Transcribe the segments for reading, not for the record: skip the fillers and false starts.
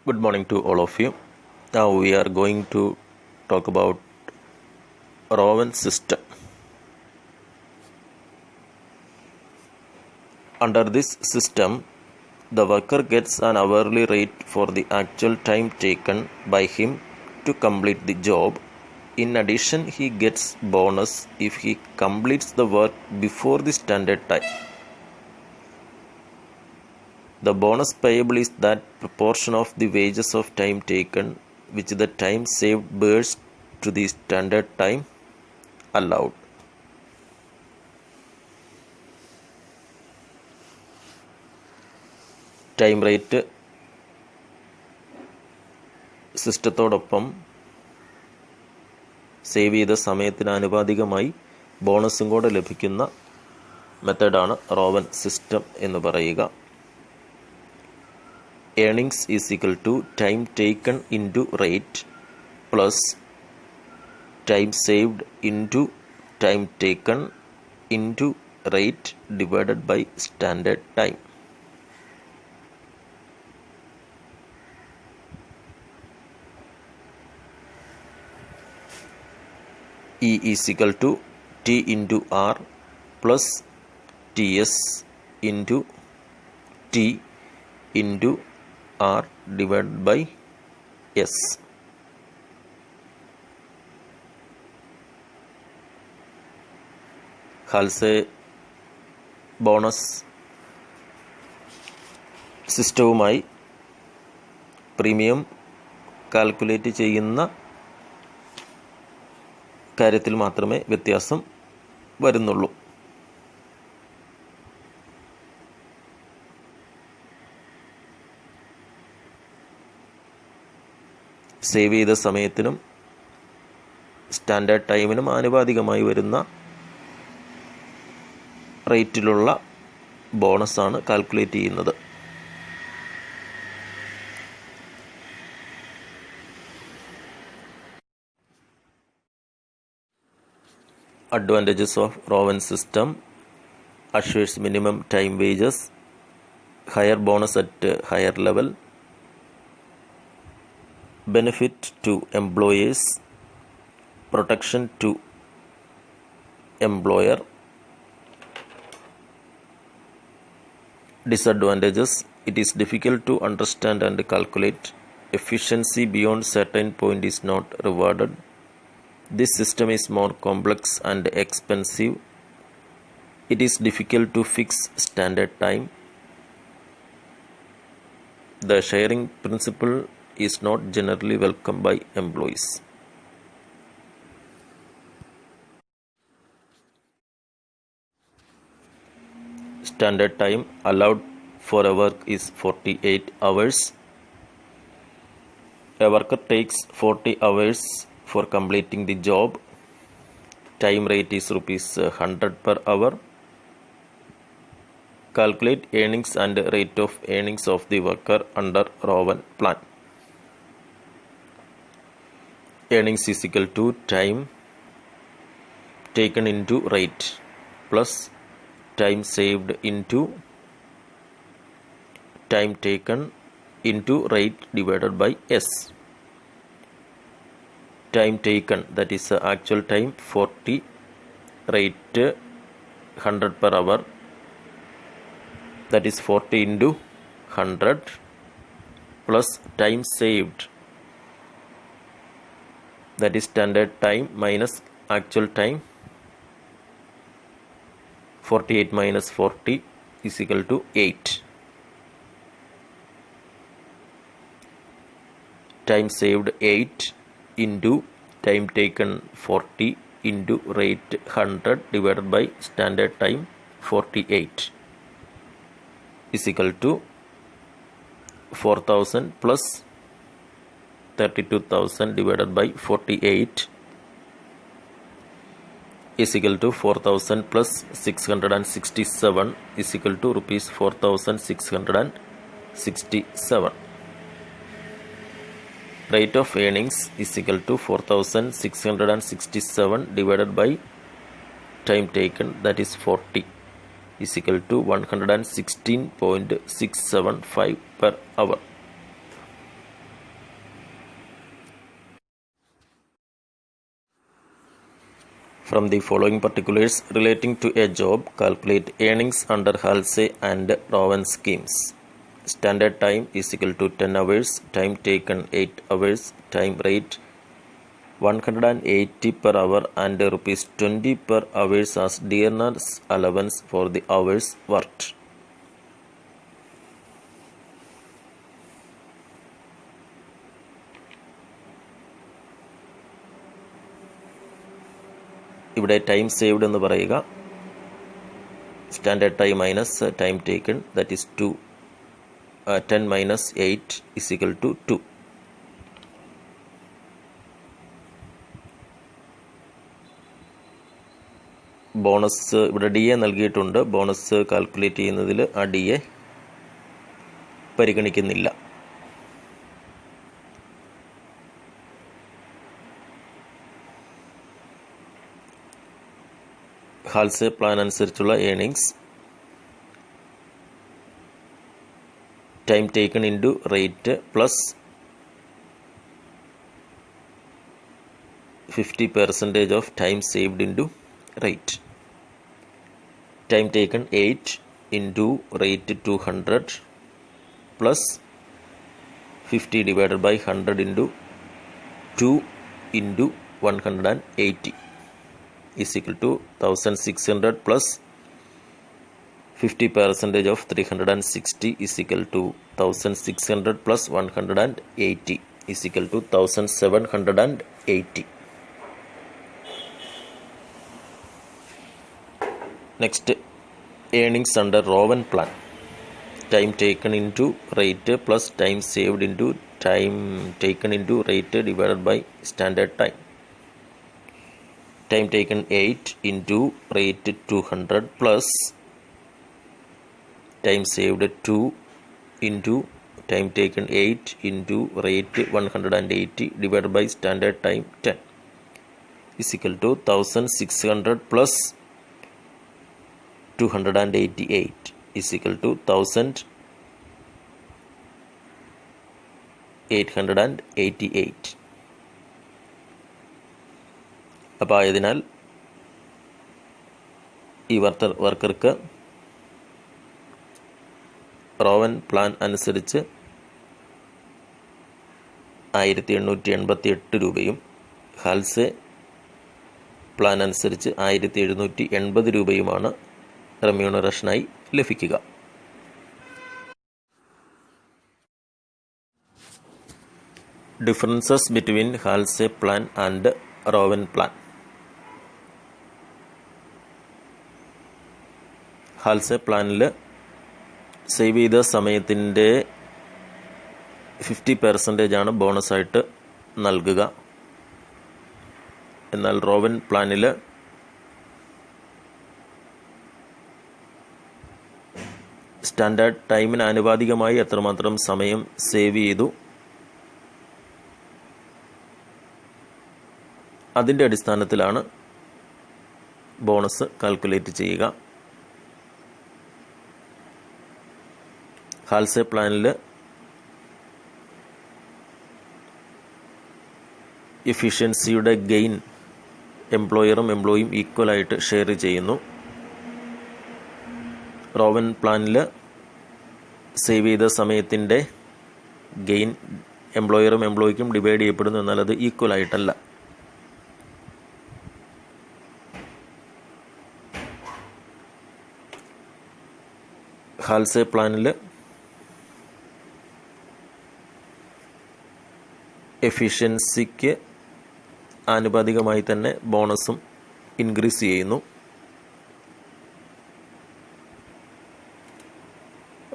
Good morning to all of you. Now we are going to talk about Rowan system. Under this system, the worker gets an hourly rate for the actual time taken by him to complete the job. In addition, he gets bonus if he completes the work before the standard time. The bonus payable is that proportion of the wages of time taken which the time saved bears to the standard time allowed. Time rate സിസ്റ്റത്തോടൊപ്പം save ചെയ്ത സമയത്തിന് ആനുപാതികമായി ബോണസും കൂടെ ലഭിക്കുന്ന മെത്തേഡാണ് rowan system എന്ന് പറയുക. Earnings is equal to time taken into rate plus time saved into time taken into rate divided by standard time. E is equal to T into R plus TS into T into R divided by S. Halsey bonus സിസ്റ്റവുമായി premium calculate ചെയ്യുന്ന കാര്യത്തിൽ മാത്രമേ വ്യത്യാസം വരുന്നുള്ളൂ. Save ചെയ്ത സമയത്തിനും standard ടൈമിനും ആനുപാതികമായി വരുന്ന റേറ്റിലുള്ള ബോണസാണ് കാൽക്കുലേറ്റ് ചെയ്യുന്നത്. Advantages of Rowan system: assures minimum time wages, higher bonus at higher level, benefit to employees, protection to employer. Disadvantages: it is difficult to understand and calculate. Efficiency beyond certain point is not rewarded. This system is more complex and expensive. It is difficult to fix standard time. The sharing principle is not generally welcomed by employees. Standard time allowed for a work is 48 hours. A worker takes 40 hours for completing the job. Time rate is rupees 100 per hour. Calculate earnings and rate of earnings of the worker under Rowan plan. Earnings is equal to time taken into rate plus time saved into time taken into rate divided by S. Time taken, that is actual time 40, rate 100 per hour, that is 40 into 100 plus time saved, that is standard time minus actual time. 48 minus 40 is equal to 8. Time saved 8 into time taken 40 into rate 100 divided by standard time 48 is equal to 4,000 plus 32,000 divided by 48 is equal to 4,000 plus 667 is equal to rupees 4,667. Rate of earnings is equal to 4,667 divided by time taken, that is 40, is equal to 116.675 per hour. From the following particulars relating to a job, calculate earnings under Halsey and Rowan schemes. Standard time is equal to 10 hours, time taken 8 hours, time rate 180 per hour and rupees 20 per hours as dearness allowance for the hours worked. ഇവിടെ time saved എന്ന് പറയുക standard time minus time taken, that is 2. 10 minus 8 is equal to 2. Bonus ഇവിടെ D A നൽകിയിട്ടുണ്ട്. Bonus calculate ചെയ്യുന്നതിൽ ആ D A പരിഗണിക്കുന്നില്ല. Halsey plan അനുസരിച്ചുള്ള earnings time taken into rate plus 50% of time saved into rate. Time taken 8 into rate 200 plus 50 divided by 100 into 2 into 180 is equal to 1600 plus 50% of 360 is equal to 1600 plus 180 is equal to 1780. Next, earnings under Rowan plan. Time taken into rate plus time saved into time taken into rate divided by standard time. Time taken 8 into rate 200 plus time saved 2 into time taken 8 into rate 180 divided by standard time 10 is equal to 1600 plus 288 is equal to 1888. അപ്പോൾ ആയതിനാൽ ഈ വർക്കർക്ക് rowan plan അനുസരിച്ച് 1888 രൂപയും ഹാൽസേ plan അനുസരിച്ച് 1780 രൂപയുമാണ് റെമ്യൂണറേഷനായി ലഭിക്കുക. Differences between Halsey plan and Rowan plan. Halsey പ്ലാനിൽ സേവ് ചെയ്ത സമയത്തിൻ്റെ 50% ബോണസായിട്ട് നൽകുക. എന്നാൽ റോവൻ പ്ലാനിൽ സ്റ്റാൻഡേർഡ് ടൈമിന് ആനുപാതികമായി എത്രമാത്രം സമയം സേവ് ചെയ്തു അതിൻ്റെ അടിസ്ഥാനത്തിലാണ് ബോണസ് കാൽക്കുലേറ്റ് ചെയ്യുക. ഹാൽസേ പ്ലാനിൽ എഫിഷ്യൻസിയുടെ ഗെയിൻ എംപ്ലോയറും എംപ്ലോയിയും ഈക്വലായിട്ട് ഷെയർ ചെയ്യുന്നു. റോവൻ പ്ലാനിൽ സേവ് ചെയ്ത സമയത്തിൻ്റെ ഗെയിൻ എംപ്ലോയറും എംപ്ലോയിക്കും ഡിവൈഡ് ചെയ്യപ്പെടുന്നു, എന്നാൽ അത് ഈക്വലായിട്ടല്ല. ഹാൽസേ പ്ലാനിൽ എഫിഷ്യൻസിക്ക് ആനുപാതികമായി തന്നെ ബോണസും ഇൻക്രീസ് ചെയ്യുന്നു.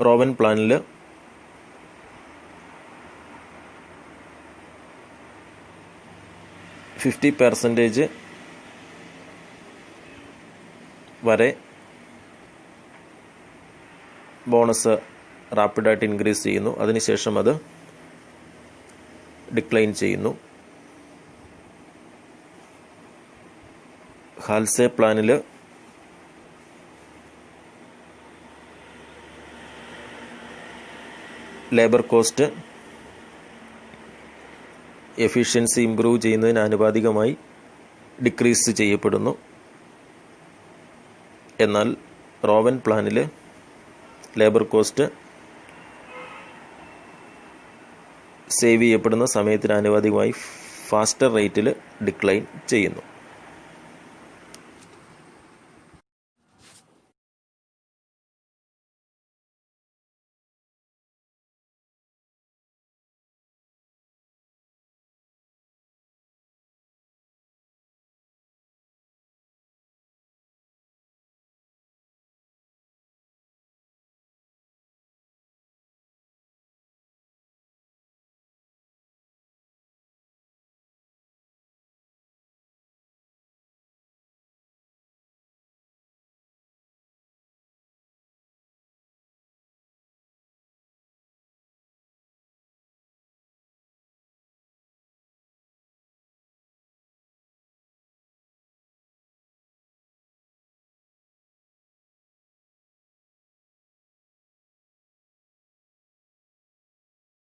റോവൻ പ്ലാനിൽ %50 വരെ ബോണസ് റാപ്പിഡായിട്ട് ഇൻക്രീസ് ചെയ്യുന്നു. അതിനുശേഷം അത് ഡിക്ലൈൻ ചെയ്യുന്നു. ഹാൽസേ പ്ലാനിൽ ലേബർ കോസ്റ്റ് എഫിഷ്യൻസി ഇംപ്രൂവ് ചെയ്യുന്നതിന് ആനുപാതികമായി ഡിക്രീസ് ചെയ്യപ്പെടുന്നു. എന്നാൽ റോവൻ പ്ലാനിൽ ലേബർ കോസ്റ്റ് സേവ് ചെയ്യപ്പെടുന്ന സമയത്തിന് ആനുപാതികമായി ഫാസ്റ്റർ റേറ്റിൽ ഡിക്ലൈൻ ചെയ്യുന്നു.